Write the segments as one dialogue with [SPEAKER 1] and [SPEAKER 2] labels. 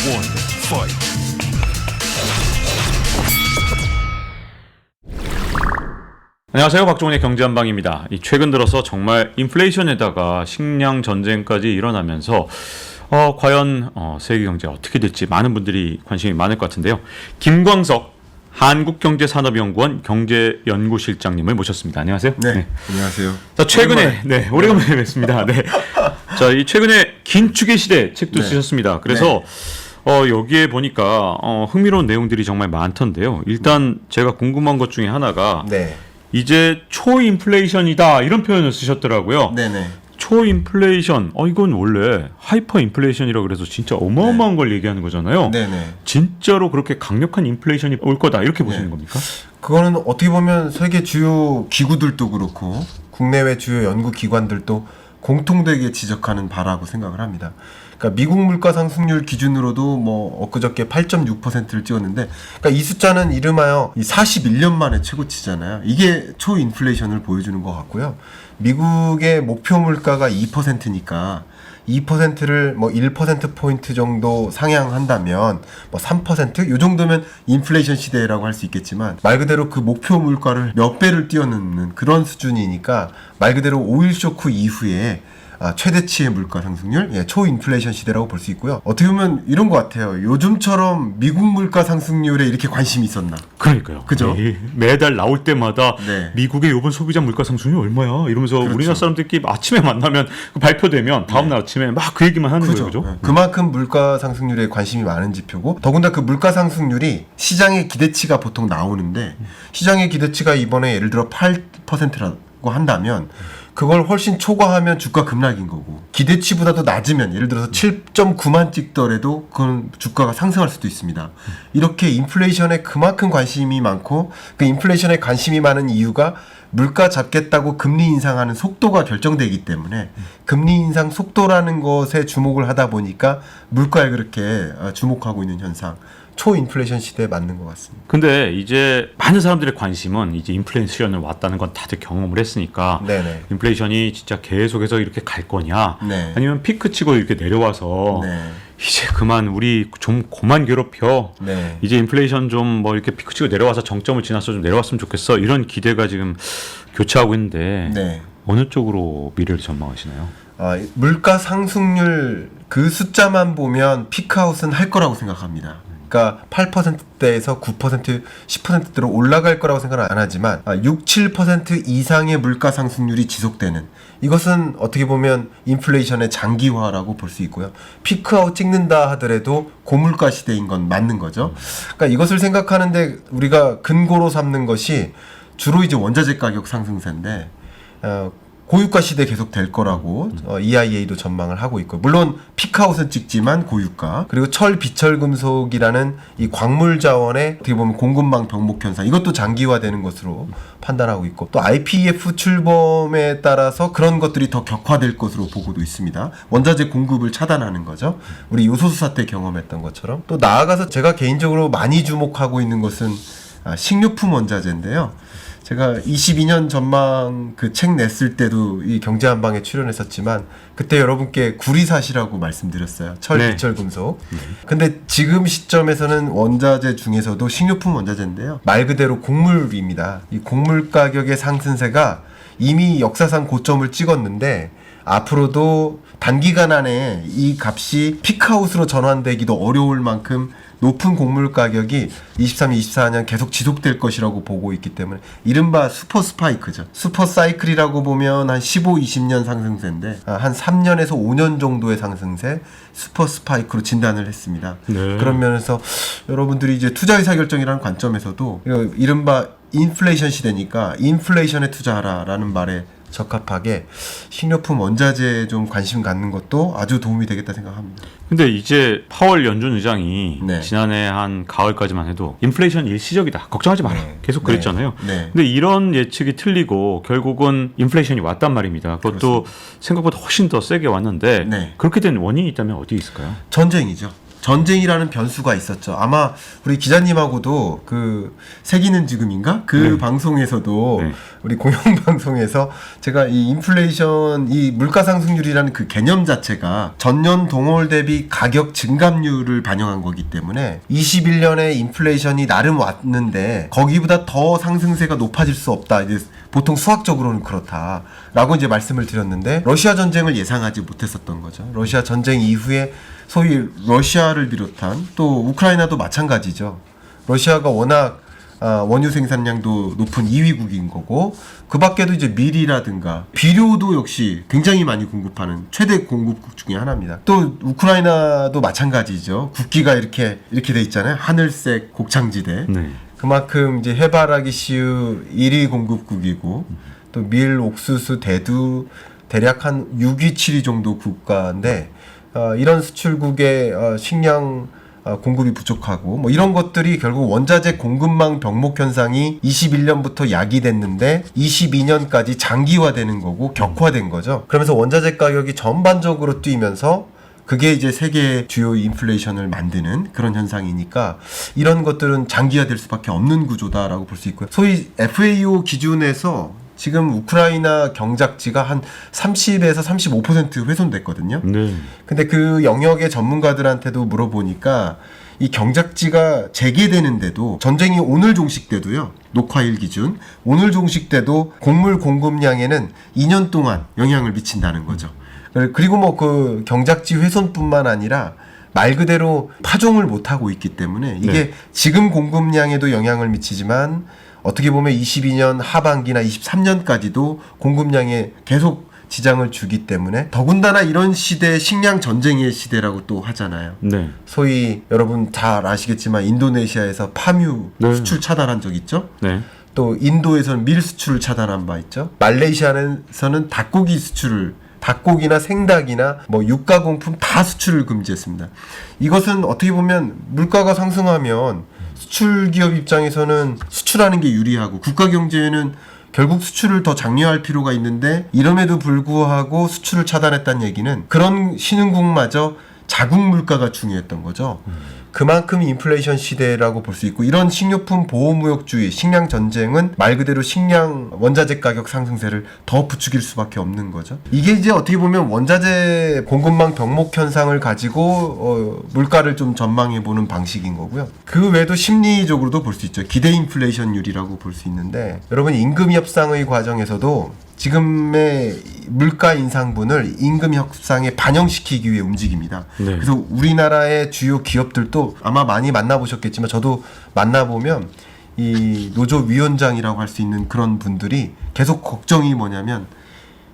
[SPEAKER 1] one, fight.
[SPEAKER 2] 안녕하세요, 박종훈의 경제한방입니다. 최근 들어서 정말 인플레이션에다가 식량 전쟁까지 일어나면서 과연 세계 경제가 어떻게 될지 많은 분들이 관심이 많을 것 같은데요. 김광석 한국경제산업연구원 경제연구실장님을 모셨습니다. 안녕하세요.
[SPEAKER 3] 네. 안녕하세요.
[SPEAKER 2] 자, 최근에 오래간만에 뵙습니다. 네. 자, 이 최근에 긴축의 시대 책도 쓰셨습니다. 그래서 여기에 보니까 흥미로운 내용들이 정말 많던데요. 일단 제가 궁금한 것 중에 하나가 이제 초인플레이션이다 이런 표현을 쓰셨더라고요.
[SPEAKER 3] 네네.
[SPEAKER 2] 초인플레이션, 이건 원래 하이퍼 인플레이션이라고 그래서 진짜 어마어마한 걸 얘기하는 거잖아요.
[SPEAKER 3] 네네.
[SPEAKER 2] 진짜로 그렇게 강력한 인플레이션이 올 거다 이렇게 보시는 겁니까?
[SPEAKER 3] 그거는 어떻게 보면 세계 주요 기구들도 그렇고 국내외 주요 연구기관들도 공통되게 지적하는 바라고 생각을 합니다. 그러니까 미국 물가 상승률 기준으로도 뭐 엊그저께 8.6%를 찍었는데, 그러니까 이 숫자는 이름하여 41년 만에 최고치잖아요. 이게 초인플레이션을 보여주는 것 같고요. 미국의 목표 물가가 2%니까 2%를 뭐 1%포인트 정도 상향한다면 뭐 3%? 요 정도면 인플레이션 시대라고 할 수 있겠지만, 말 그대로 그 목표 물가를 몇 배를 뛰어넘는 그런 수준이니까 말 그대로 오일 쇼크 이후에 최대치의 물가 상승률, 초인플레이션 시대라고 볼 수 있고요. 어떻게 보면 이런 것 같아요. 요즘처럼 미국 물가 상승률에 이렇게 관심이 있었나?
[SPEAKER 2] 그러니까요.
[SPEAKER 3] 그죠?
[SPEAKER 2] 매달 나올 때마다 미국의 이번 소비자 물가 상승률이 얼마야? 이러면서 우리나라 사람들끼리 아침에 만나면 발표되면 다음날 아침에 막 그 얘기만 하는 거예요. 그죠?
[SPEAKER 3] 그만큼 물가 상승률에 관심이 많은 지표고, 더군다나 그 물가 상승률이 시장의 기대치가 보통 나오는데, 시장의 기대치가 이번에 예를 들어 8%라고 한다면 그걸 훨씬 초과하면 주가 급락인 거고, 기대치보다도 낮으면 예를 들어서 7.9만 찍더라도 그건 주가가 상승할 수도 있습니다. 이렇게 인플레이션에 그만큼 관심이 많고, 그 인플레이션에 관심이 많은 이유가 물가 잡겠다고 금리 인상하는 속도가 결정되기 때문에, 금리 인상 속도라는 것에 주목을 하다 보니까 물가에 그렇게 주목하고 있는 현상, 초인플레이션 시대에 맞는 것 같습니다.
[SPEAKER 2] 근데 이제 많은 사람들의 관심은 이제 인플레이션을 왔다는 건 다들 경험을 했으니까, 인플레이션이 진짜 계속해서 이렇게 갈 거냐, 아니면 피크 치고 이렇게 내려와서 이제 그만 우리 좀 그만 괴롭혀, 이제 인플레이션 좀 뭐 이렇게 피크 치고 내려와서 정점을 지나서 좀 내려왔으면 좋겠어, 이런 기대가 지금 교차하고 있는데 어느 쪽으로 미래를 전망하시나요?
[SPEAKER 3] 물가 상승률 그 숫자만 보면 피크아웃은 할 거라고 생각합니다. 그러니까 8%대에서 9%, 10%대로 올라갈 거라고 생각은 안 하지만 6, 7% 이상의 물가 상승률이 지속되는, 이것은 어떻게 보면 인플레이션의 장기화라고 볼 수 있고요. 피크아웃 찍는다 하더라도 고물가 시대인 건 맞는 거죠. 그러니까 이것을 생각하는데 우리가 근거로 삼는 것이 주로 이제 원자재 가격 상승세인데, 고유가 시대 계속 될 거라고 EIA도 전망을 하고 있고, 물론 피크아웃은 찍지만 고유가, 그리고 철, 비철 금속이라는 이 광물 자원의 어떻게 보면 공급망 병목 현상, 이것도 장기화되는 것으로 판단하고 있고, 또 IPEF 출범에 따라서 그런 것들이 더 격화될 것으로 보고도 있습니다. 원자재 공급을 차단하는 거죠. 우리 요소수 사태 경험했던 것처럼. 또 나아가서 제가 개인적으로 많이 주목하고 있는 것은 식료품 원자재인데요. 제가 22년 전망 그 책 냈을 때도 이 경제한방에 출연했었지만, 그때 여러분께 구리사시라고 말씀드렸어요. 철, 비철, 금속. 근데 지금 시점에서는 원자재 중에서도 식료품 원자재인데요, 말 그대로 곡물입니다. 이 곡물 가격의 상승세가 이미 역사상 고점을 찍었는데, 앞으로도 단기간 안에 이 값이 피크아웃으로 전환되기도 어려울 만큼 높은 곡물 가격이 23, 24년 계속 지속될 것이라고 보고 있기 때문에, 이른바 슈퍼 스파이크죠. 슈퍼 사이클이라고 보면 한 15, 20년 상승세인데, 한 3년에서 5년 정도의 상승세, 슈퍼 스파이크로 진단을 했습니다. 그런 면에서 여러분들이 이제 투자 의사결정이라는 관점에서도 이른바 인플레이션 시대니까 인플레이션에 투자하라라는 말에 적합하게 식료품 원자재에 좀 관심 갖는 것도 아주 도움이 되겠다 생각합니다.
[SPEAKER 2] 근데 이제 파월 연준 의장이 지난해 한 가을까지만 해도 인플레이션 일시적이다, 걱정하지 마라, 계속 그랬잖아요. 근데 이런 예측이 틀리고 결국은 인플레이션이 왔단 말입니다. 그것도 생각보다 훨씬 더 세게 왔는데, 그렇게 된 원인이 있다면 어디 있을까요?
[SPEAKER 3] 전쟁이죠. 전쟁이라는 변수가 있었죠. 아마 우리 기자님하고도 그 세기는 지금인가? 그 방송에서도 우리 공영방송에서 제가 이 인플레이션, 이 물가 상승률이라는 그 개념 자체가 전년 동월 대비 가격 증감률을 반영한 거기 때문에 21년에 인플레이션이 나름 왔는데 거기보다 더 상승세가 높아질 수 없다. 이제 보통 수학적으로는 그렇다라고 이제 말씀을 드렸는데 러시아 전쟁을 예상하지 못했었던 거죠. 러시아 전쟁 이후에 소위 러시아를 비롯한 또 우크라이나도 마찬가지죠. 러시아가 워낙 원유 생산량도 높은 2위국인 거고 그 밖에도 이제 밀이라든가 비료도 역시 굉장히 많이 공급하는 최대 공급국 중에 하나입니다. 또 우크라이나도 마찬가지죠. 국기가 이렇게 돼 있잖아요. 하늘색 곡창지대. 그만큼 이제 해바라기 씨유 1위 공급국이고 또 밀, 옥수수, 대두 대략 한 6위, 7위 정도 국가인데 이런 수출국의 식량 공급이 부족하고 뭐 이런 것들이 결국 원자재 공급망 병목 현상이 21년부터 야기됐는데 22년까지 장기화되는 거고 격화된 거죠. 그러면서 원자재 가격이 전반적으로 뛰면서 그게 이제 세계 주요 인플레이션을 만드는 그런 현상이니까 이런 것들은 장기화될 수밖에 없는 구조다라고 볼 수 있고요. 소위 FAO 기준에서 지금 우크라이나 경작지가 한 30에서 35% 훼손됐거든요. 근데 그 영역의 전문가들한테도 물어보니까 이 경작지가 재개되는데도 전쟁이 오늘 종식돼도요. 녹화일 기준 오늘 종식돼도 곡물 공급량에는 2년 동안 영향을 미친다는 거죠. 그리고 뭐 그 경작지 훼손뿐만 아니라 말 그대로 파종을 못 하고 있기 때문에 이게 지금 공급량에도 영향을 미치지만 어떻게 보면 22년 하반기나 23년까지도 공급량에 계속 지장을 주기 때문에 더군다나 이런 시대 식량 전쟁의 시대라고 또 하잖아요. 소위 여러분 잘 아시겠지만 인도네시아에서 파뮤 수출 차단한 적 있죠. 또 인도에서는 밀 수출을 차단한 바 있죠. 말레이시아에서는 닭고기 수출을 닭고기나 생닭이나 뭐 육가공품 다 수출을 금지했습니다. 이것은 어떻게 보면 물가가 상승하면 수출 기업 입장에서는 수출하는 게 유리하고 국가 경제에는 결국 수출을 더 장려할 필요가 있는데 이럼에도 불구하고 수출을 차단했다는 얘기는 그런 신흥국마저 자국 물가가 중요했던 거죠. 그만큼 인플레이션 시대라고 볼 수 있고 이런 식료품 보호무역주의, 식량 전쟁은 말 그대로 식량 원자재 가격 상승세를 더 부추길 수밖에 없는 거죠. 이게 이제 어떻게 보면 원자재 공급망 병목 현상을 가지고 물가를 좀 전망해 보는 방식인 거고요. 그 외에도 심리적으로도 볼 수 있죠. 기대 인플레이션율이라고 볼 수 있는데 여러분 임금 협상의 과정에서도 지금의 물가 인상분을 임금 협상에 반영시키기 위해 움직입니다. 그래서 우리나라의 주요 기업들도 아마 많이 만나보셨겠지만 저도 만나보면 이 노조위원장이라고 할 수 있는 그런 분들이 계속 걱정이 뭐냐면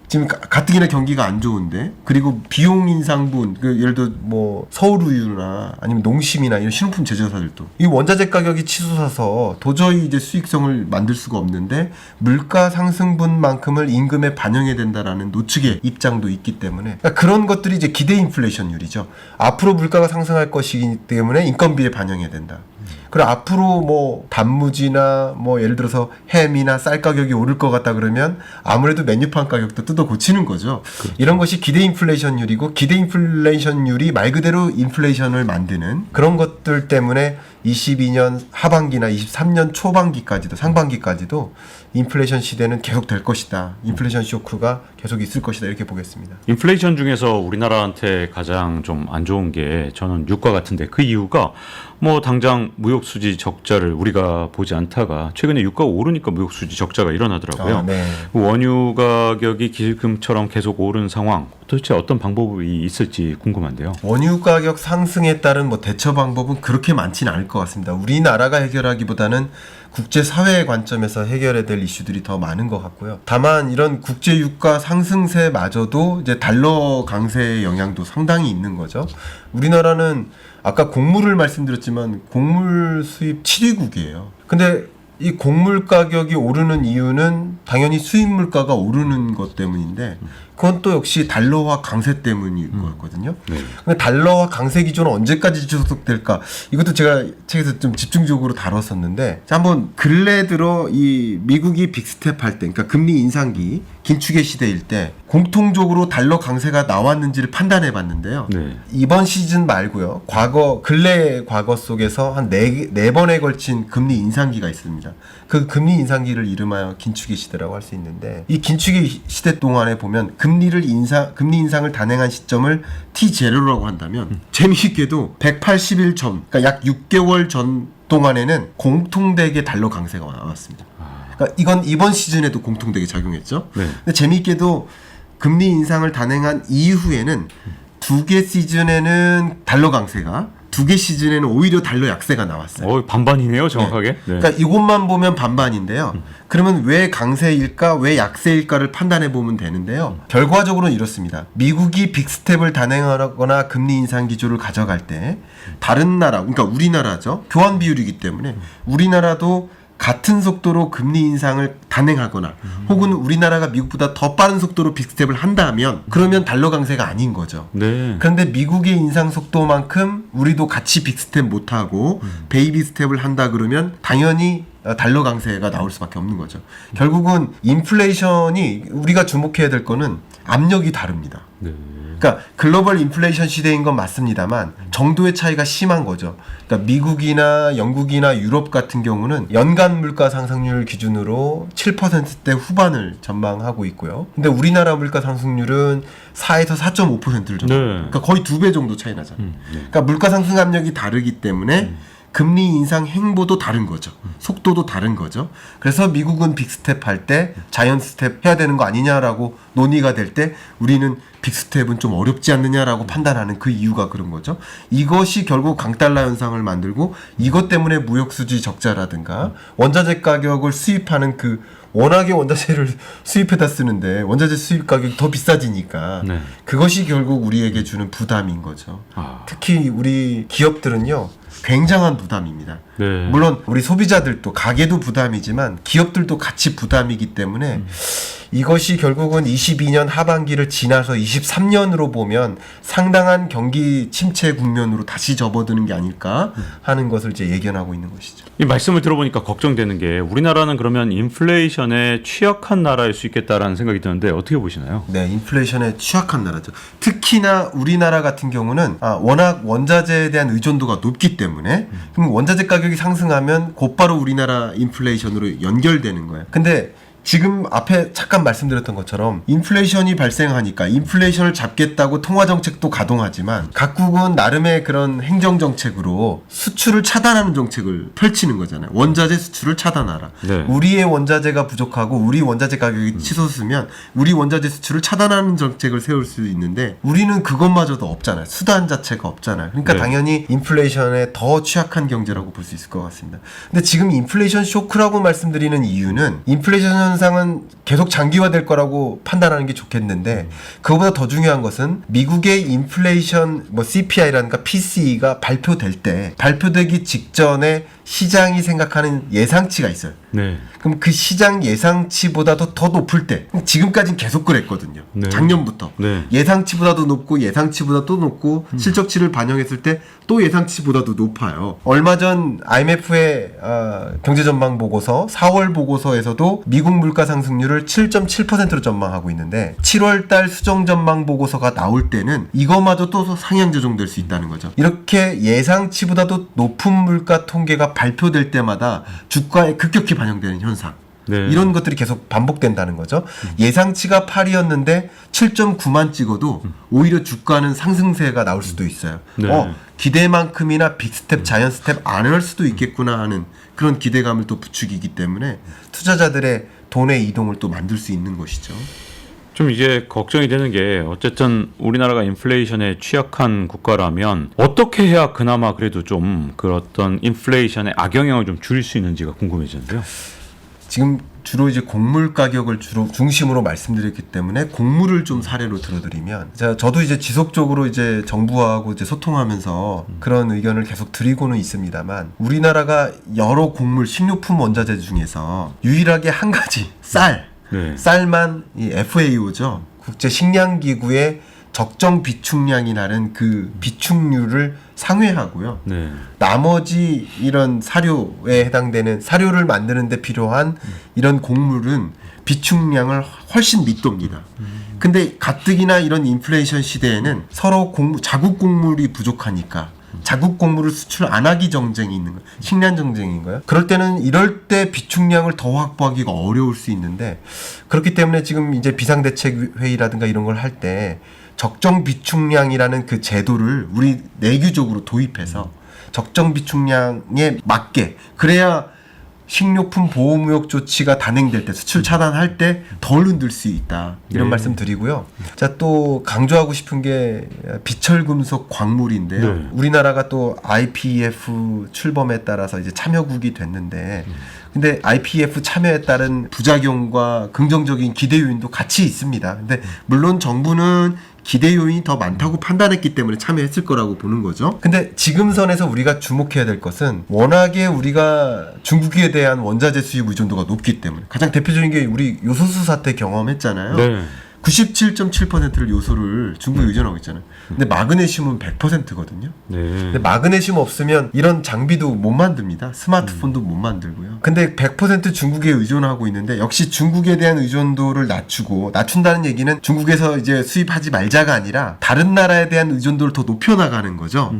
[SPEAKER 3] 지금 가뜩이나 경기가 안 좋은데 그리고 비용 인상분 그 예를 들어 뭐 서울우유나 아니면 농심이나 이런 신흥품 제조사들도 이 원자재 가격이 치솟아서 도저히 이제 수익성을 만들 수가 없는데 물가 상승분만큼을 임금에 반영해야 된다라는 노측의 입장도 있기 때문에 그러니까 그런 것들이 이제 기대 인플레이션율이죠. 앞으로 물가가 상승할 것이기 때문에 인건비에 반영해야 된다. 그리고 앞으로 뭐 단무지나 뭐 예를 들어서 햄이나 쌀 가격이 오를 것 같다 그러면 아무래도 메뉴판 가격도 뜯어 고치는 거죠. 이런 것이 기대 인플레이션율이고 기대 인플레이션율이 말 그대로 인플레이션을 만드는 그런 것들 때문에 22년 하반기나 23년 초반기까지도 상반기까지도 인플레이션 시대는 계속 될 것이다. 인플레이션 쇼크가 계속 있을 것이다. 이렇게 보겠습니다.
[SPEAKER 2] 인플레이션 중에서 우리나라한테 가장 좀 안 좋은 게 저는 유가 같은데 그 이유가 뭐 당장 무역수지 적자를 우리가 보지 않다가 최근에 유가가 오르니까 무역수지 적자가 일어나더라고요. 원유 가격이 지금처럼 계속 오른 상황 도대체 어떤 방법이 있을지 궁금한데요.
[SPEAKER 3] 원유 가격 상승에 따른 뭐 대처 방법은 그렇게 많지는 않을 것 같습니다. 우리나라가 해결하기보다는 국제사회의 관점에서 해결해야 될 이슈들이 더 많은 것 같고요. 다만 이런 국제 유가 상승세마저도 이제 달러 강세의 영향도 상당히 있는 거죠. 우리나라는 아까 곡물을 말씀드렸지만 곡물 수입 7위국이에요. 근데 이 곡물 가격이 오르는 이유는 당연히 수입 물가가 오르는 것 때문인데 그건 또 역시 달러화 강세 때문일 거거든요.
[SPEAKER 2] 네.
[SPEAKER 3] 근데 달러화 강세 기조는 언제까지 지속될까? 이것도 제가 책에서 좀 집중적으로 다뤘었는데, 자, 한번 근래 들어 이 미국이 빅스텝 할 때, 그러니까 금리 인상기 긴축의 시대일 때 공통적으로 달러 강세가 나왔는지를 판단해 봤는데요.
[SPEAKER 2] 네.
[SPEAKER 3] 이번 시즌 말고요. 근래의 과거 속에서 한 네 번에 걸친 금리 인상기가 있습니다. 그 금리 인상기를 이름하여 긴축의 시대라고 할 수 있는데, 이 긴축의 시대 동안에 보면 금리 인상을 단행한 시점을 T0라고 한다면 재미있게도 180일 전, 그러니까 약 6개월 전 동안에는 공통되게 달러 강세가 나왔습니다. 그러니까 이건 이번 시즌에도 공통되게 작용했죠.
[SPEAKER 2] 네.
[SPEAKER 3] 근데 재미있게도 금리 인상을 단행한 이후에는 2개 시즌에는 달러 강세가, 2개 시즌에는 오히려 달러 약세가 나왔어요.
[SPEAKER 2] 반반이네요, 정확하게. 네.
[SPEAKER 3] 그러니까 이것만 보면 반반인데요. 그러면 왜 강세일까, 왜 약세일까를 판단해 보면 되는데요. 결과적으로는 이렇습니다. 미국이 빅스텝을 단행하거나 금리 인상 기조를 가져갈 때 다른 나라, 그러니까 우리나라죠. 교환 비율이기 때문에 우리나라도 같은 속도로 금리 인상을 단행하거나 혹은 우리나라가 미국보다 더 빠른 속도로 빅스텝을 한다면 그러면 달러 강세가 아닌 거죠.
[SPEAKER 2] 네.
[SPEAKER 3] 그런데 미국의 인상 속도만큼 우리도 같이 빅스텝 못하고 베이비 스텝을 한다 그러면 당연히 달러 강세가 나올 수밖에 없는 거죠. 결국은 인플레이션이 우리가 주목해야 될 거는 압력이 다릅니다.
[SPEAKER 2] 네.
[SPEAKER 3] 그러니까 글로벌 인플레이션 시대인 건 맞습니다만 정도의 차이가 심한 거죠. 그러니까 미국이나 영국이나 유럽 같은 경우는 연간 물가 상승률 기준으로 7%대 후반을 전망하고 있고요. 근데 우리나라 물가 상승률은 4에서 4.5%를 전망.
[SPEAKER 2] 네.
[SPEAKER 3] 그러니까 거의 2배 정도 차이 나잖아요.
[SPEAKER 2] 네.
[SPEAKER 3] 그러니까 물가 상승 압력이 다르기 때문에 금리 인상 행보도 다른 거죠. 속도도 다른 거죠. 그래서 미국은 빅스텝 할 때 자이언트 스텝 해야 되는 거 아니냐라고 논의가 될 때 우리는 빅스텝은 좀 어렵지 않느냐라고 판단하는 그 이유가 그런 거죠. 이것이 결국 강달러 현상을 만들고 이것 때문에 무역수지 적자라든가 원자재 가격을 수입하는 그 워낙에 원자재를 수입해다 쓰는데 원자재 수입 가격이 더 비싸지니까
[SPEAKER 2] 네.
[SPEAKER 3] 그것이 결국 우리에게 주는 부담인 거죠. 특히 우리 기업들은요. 굉장한 부담입니다.
[SPEAKER 2] 네.
[SPEAKER 3] 물론 우리 소비자들도 가게도 부담이지만 기업들도 같이 부담이기 때문에 이것이 결국은 22년 하반기를 지나서 23년으로 보면 상당한 경기 침체 국면으로 다시 접어드는 게 아닐까 하는 것을 이제 예견하고 있는 것이죠.
[SPEAKER 2] 이 말씀을 들어보니까 걱정되는 게 우리나라는 그러면 인플레이션에 취약한 나라일 수 있겠다라는 생각이 드는데 어떻게 보시나요?
[SPEAKER 3] 네, 인플레이션에 취약한 나라죠. 특히나 우리나라 같은 경우는 워낙 원자재에 대한 의존도가 높기 때문에 그럼 원자재 가격이 상승하면 곧바로 우리나라 인플레이션으로 연결되는 거예요. 근데 지금 앞에 잠깐 말씀드렸던 것처럼 인플레이션이 발생하니까 인플레이션을 잡겠다고 통화정책도 가동하지만 각국은 나름의 그런 행정정책으로 수출을 차단하는 정책을 펼치는 거잖아요. 원자재 수출을 차단하라.
[SPEAKER 2] 네.
[SPEAKER 3] 우리의 원자재가 부족하고 우리 원자재 가격이 치솟으면 우리 원자재 수출을 차단하는 정책을 세울 수 있는데 우리는 그것마저도 없잖아요. 수단 자체가 없잖아요. 그러니까
[SPEAKER 2] 네.
[SPEAKER 3] 당연히 인플레이션에 더 취약한 경제라고 볼 수 있을 것 같습니다. 근데 지금 인플레이션 쇼크라고 말씀드리는 이유는 인플레이션 현상은 계속 장기화될 거라고 판단하는 게 좋겠는데 그거보다 더 중요한 것은 미국의 인플레이션 CPI라든가 PCE가 발표되기 직전에 시장이 생각하는 예상치가 있어요.
[SPEAKER 2] 네.
[SPEAKER 3] 그럼 그 시장 예상치보다도 더 높을 때 지금까지는 계속 그랬거든요.
[SPEAKER 2] 네.
[SPEAKER 3] 작년부터
[SPEAKER 2] 네.
[SPEAKER 3] 예상치보다도 높고 예상치보다 또 높고 실적치를 반영했을 때 또 예상치보다도 높아요. 얼마 전 IMF의 경제전망 보고서 4월 보고서에서도 미국 물가 상승률을 7.7%로 전망하고 있는데 7월달 수정 전망 보고서가 나올 때는 이거마저 또 상향 조정될 수 있다는 거죠. 이렇게 예상치보다도 높은 물가 통계가 발표될 때마다 주가에 급격히 반영되는 현상.
[SPEAKER 2] 네.
[SPEAKER 3] 이런 것들이 계속 반복된다는 거죠. 예상치가 8이었는데 7.9만 찍어도 오히려 주가는 상승세가 나올 수도 있어요.
[SPEAKER 2] 네.
[SPEAKER 3] 기대만큼이나 빅스텝, 자이언트 스텝 안 할 수도 있겠구나 하는 그런 기대감을 또 부추기기 때문에 투자자들의 돈의 이동을 또 만들 수 있는 것이죠.
[SPEAKER 2] 좀 이제 걱정이 되는 게 어쨌든 우리나라가 인플레이션에 취약한 국가라면 어떻게 해야 그나마 그래도 좀 그 어떤 인플레이션의 악영향을 좀 줄일 수 있는지가 궁금해지는데요.
[SPEAKER 3] 지금 주로 이제 곡물 가격을 주로 중심으로 말씀드렸기 때문에 곡물을 좀 사례로 들어드리면 저도 이제 지속적으로 이제 정부하고 이제 소통하면서 그런 의견을 계속 드리고는 있습니다만 우리나라가 여러 곡물 식료품 원자재 중에서 유일하게 한 가지 쌀만 이 FAO죠. 국제 식량 기구의 적정 비축량이라는 그 비축률을 상회하고요. 네. 나머지 이런 사료에 해당되는 사료를 만드는 데 필요한 이런 곡물은 비축량을 훨씬 밑돕니다. 근데 가뜩이나 이런 인플레이션 시대에는 서로 자국 곡물이 부족하니까 자국 곡물을 수출 안 하기 정쟁이 있는 거예요. 식량 정쟁인 거예요. 그럴 때는 이럴 때 비축량을 더 확보하기가 어려울 수 있는데 그렇기 때문에 지금 이제 비상대책회의라든가 이런 걸 할 때 적정 비축량이라는 그 제도를 우리 내규적으로 도입해서 적정 비축량에 맞게 그래야 식료품 보호무역 조치가 단행될 때 수출 차단할 때 덜 흔들 수 있다 이런 말씀 드리고요. 자, 또 강조하고 싶은 게 비철금속 광물인데요. 우리나라가 또 IPEF 출범에 따라서 이제 참여국이 됐는데 근데 IPEF 참여에 따른 부작용과 긍정적인 기대 요인도 같이 있습니다. 근데 물론 정부는 기대 요인이 더 많다고 판단했기 때문에 참여했을 거라고 보는 거죠. 근데 지금 선에서 우리가 주목해야 될 것은 워낙에 우리가 중국에 대한 원자재 수입 의존도가 높기 때문에 가장 대표적인 게 우리 요소수 사태 경험했잖아요. 네. 97.7%를 요소를 중국에 의존하고 있잖아요. 근데 마그네슘은 100%거든요. 네. 근데 마그네슘 없으면 이런 장비도 못 만듭니다. 스마트폰도 못 만들고요. 근데 100% 중국에 의존하고 있는데 역시 중국에 대한 의존도를 낮춘다는 얘기는 중국에서 이제 수입하지 말자가 아니라 다른 나라에 대한 의존도를 더 높여나가는 거죠.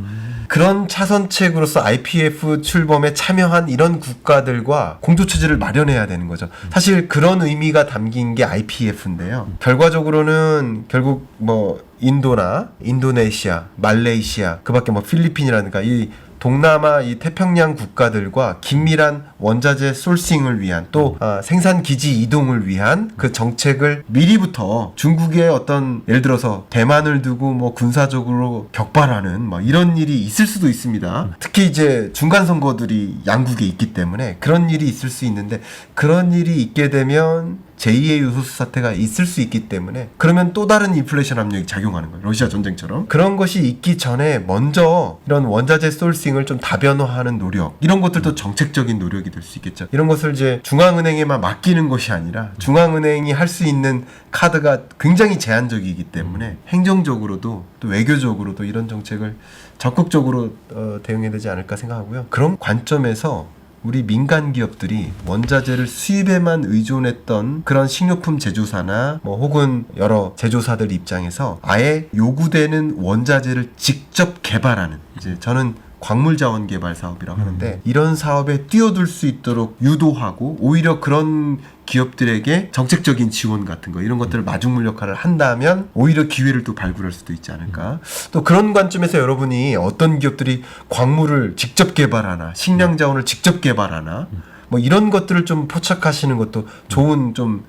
[SPEAKER 3] 그런 차선책으로서 IPEF 출범에 참여한 이런 국가들과 공조체제를 마련해야 되는 거죠. 사실 그런 의미가 담긴 게 IPEF인데요. 결과적으로는 결국 뭐 인도나 인도네시아, 말레이시아, 그밖에 뭐 필리핀이라든가 이 동남아 이 태평양 국가들과 긴밀한 원자재 소싱을 위한 또 생산 기지 이동을 위한 그 정책을 미리부터 중국의 어떤 예를 들어서 대만을 두고 뭐 군사적으로 격발하는 뭐 이런 일이 있을 수도 있습니다. 특히 이제 중간 선거들이 양국에 있기 때문에 그런 일이 있을 수 있는데 그런 일이 있게 되면 제2의 요소수 사태가 있을 수 있기 때문에 그러면 또 다른 인플레이션 압력이 작용하는 거예요. 러시아 전쟁처럼. 그런 것이 있기 전에 먼저 이런 원자재 소싱을 좀 다변화하는 노력 이런 것들도 정책적인 노력이 될 수 있겠죠. 이런 것을 이제 중앙은행에만 맡기는 것이 아니라 중앙은행이 할 수 있는 카드가 굉장히 제한적이기 때문에 행정적으로도 또 외교적으로도 이런 정책을 적극적으로 대응해야 되지 않을까 생각하고요. 그런 관점에서 우리 민간 기업들이 원자재를 수입에만 의존했던 그런 식료품 제조사나 뭐 혹은 여러 제조사들 입장에서 아예 요구되는 원자재를 직접 개발하는 이제 저는 광물자원 개발 사업이라고 하는데 이런 사업에 뛰어들 수 있도록 유도하고 오히려 그런 기업들에게 정책적인 지원 같은 거 이런 것들을 마중물 역할을 한다면 오히려 기회를 또 발굴할 수도 있지 않을까. 또 그런 관점에서 여러분이 어떤 기업들이 광물을 직접 개발하나 식량 자원을 직접 개발하나 뭐 이런 것들을 좀 포착하시는 것도 좋은 좀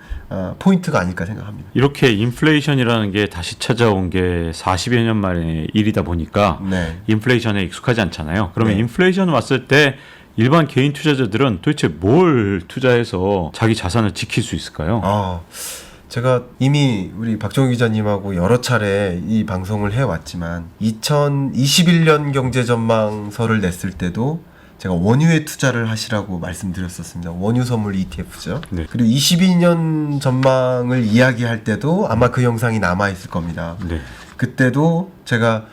[SPEAKER 3] 포인트가 아닐까 생각합니다.
[SPEAKER 2] 이렇게 인플레이션이라는 게 다시 찾아온 게 40여 년 만의 일이다 보니까 네. 인플레이션에 익숙하지 않잖아요. 그러면 네. 인플레이션 왔을 때 일반 개인 투자자들은 도대체 뭘 투자해서 자기 자산을 지킬 수 있을까요?
[SPEAKER 3] 제가 이미 우리 박정우 기자님하고 여러 차례 이 방송을 해왔지만 2021년 경제전망서를 냈을 때도 제가 원유에 투자를 하시라고 말씀드렸었습니다. 원유 선물 ETF죠. 네. 그리고 22년 전망을 이야기할 때도 아마 그 영상이 남아있을 겁니다. 네. 그때도 제가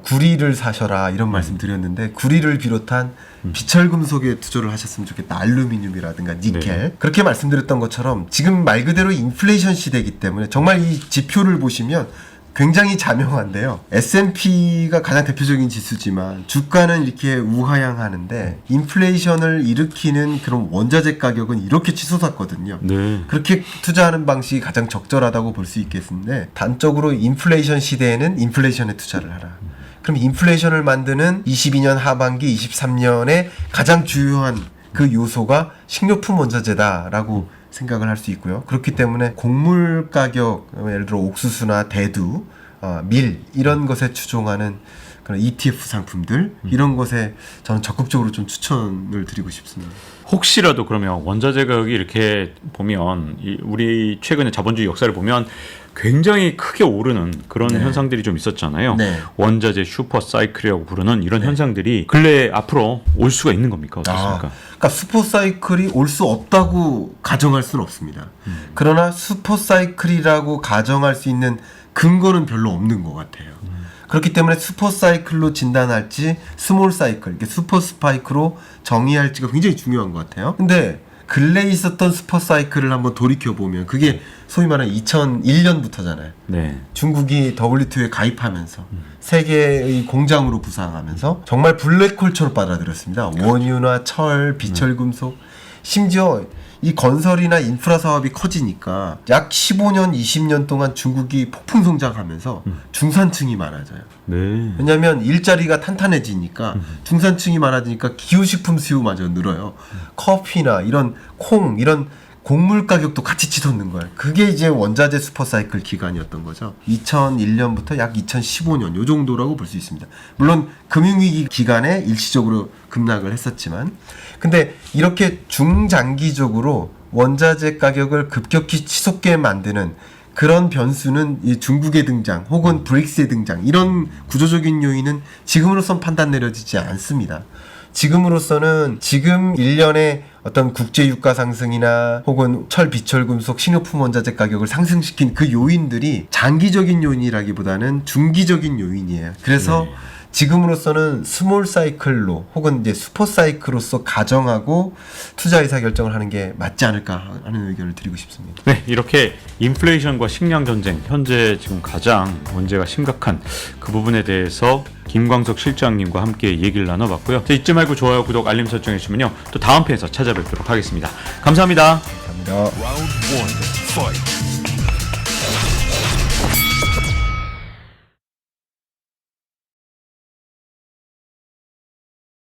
[SPEAKER 3] 구리를 사셔라 이런 말씀 드렸는데 구리를 비롯한 비철금속에 투자를 하셨으면 좋겠다. 알루미늄이라든가 니켈. 네. 그렇게 말씀드렸던 것처럼 지금 말 그대로 인플레이션 시대이기 때문에 정말 이 지표를 보시면 굉장히 자명한데요. S&P가 가장 대표적인 지수지만 주가는 이렇게 우하향하는데 인플레이션을 일으키는 그런 원자재 가격은 이렇게 치솟았거든요. 네. 그렇게 투자하는 방식이 가장 적절하다고 볼 수 있겠는데 단적으로 인플레이션 시대에는 인플레이션에 투자를 하라. 그럼 인플레이션을 만드는 22년 하반기 23년에 가장 주요한 그 요소가 식료품 원자재다라고 생각을 할 수 있고요. 그렇기 때문에 곡물 가격, 예를 들어 옥수수나 대두, 밀 이런 것에 추종하는 그런 ETF 상품들 이런 것에 저는 적극적으로 좀 추천을 드리고 싶습니다.
[SPEAKER 2] 혹시라도 그러면 원자재 가격이 이렇게 보면 우리 최근의 자본주의 역사를 보면 굉장히 크게 오르는 그런
[SPEAKER 3] 네.
[SPEAKER 2] 현상들이 좀 있었잖아요.
[SPEAKER 3] 네.
[SPEAKER 2] 원자재 슈퍼 사이클이라고 부르는 이런 현상들이 근래에 앞으로 올 수가 있는 겁니까? 어떻습니까?
[SPEAKER 3] 그러니까 슈퍼사이클이 올 수 없다고 가정할 수는 없습니다. 그러나 슈퍼사이클이라고 가정할 수 있는 근거는 별로 없는 것 같아요. 그렇기 때문에 슈퍼사이클로 진단할지 스몰사이클, 이렇게 슈퍼스파이크로 정의할지가 굉장히 중요한 것 같아요. 근데 근래에 있었던 슈퍼사이클을 한번 돌이켜보면 그게 소위 말하는 2001년부터잖아요.
[SPEAKER 2] 네.
[SPEAKER 3] 중국이 WTO에 가입하면서 세계의 공장으로 부상하면서 정말 블랙홀처럼 빨아들였습니다. 원유나 철, 비철금속, 심지어 이 건설이나 인프라 사업이 커지니까 약 15년, 20년 동안 중국이 폭풍 성장하면서 중산층이 많아져요.
[SPEAKER 2] 네.
[SPEAKER 3] 왜냐하면 일자리가 탄탄해지니까 중산층이 많아지니까 기후식품 수요마저 늘어요. 커피나 이런 콩, 이런 곡물 가격도 같이 치솟는 거예요. 그게 이제 원자재 슈퍼사이클 기간이었던 거죠. 2001년부터 약 2015년 요 정도라고 볼 수 있습니다. 물론 금융위기 기간에 일시적으로 급락을 했었지만, 근데 이렇게 중장기적으로 원자재 가격을 급격히 치솟게 만드는 그런 변수는 이 중국의 등장 혹은 브릭스의 등장, 이런 구조적인 요인은 지금으로선 판단 내려지지 않습니다. 지금으로서는 지금 1년에 어떤 국제 유가 상승이나 혹은 철, 비철, 금속, 식료품 원자재 가격을 상승시킨 그 요인들이 장기적인 요인이라기보다는 중기적인 요인이에요. 그래서
[SPEAKER 2] 네.
[SPEAKER 3] 지금으로서는 스몰 사이클로 혹은 이제 슈퍼 사이클로서 가정하고 투자 의사 결정을 하는 게 맞지 않을까 하는 의견을 드리고 싶습니다.
[SPEAKER 2] 네, 이렇게 인플레이션과 식량 전쟁, 현재 지금 가장 문제가 심각한 그 부분에 대해서 김광석 실장님과 함께 얘기를 나눠봤고요. 잊지 말고 좋아요, 구독, 알림 설정해 주시면요, 또 다음 편에서 찾아뵙도록 하겠습니다. 감사합니다.
[SPEAKER 3] 감사합니다.
[SPEAKER 1] Round one, fight.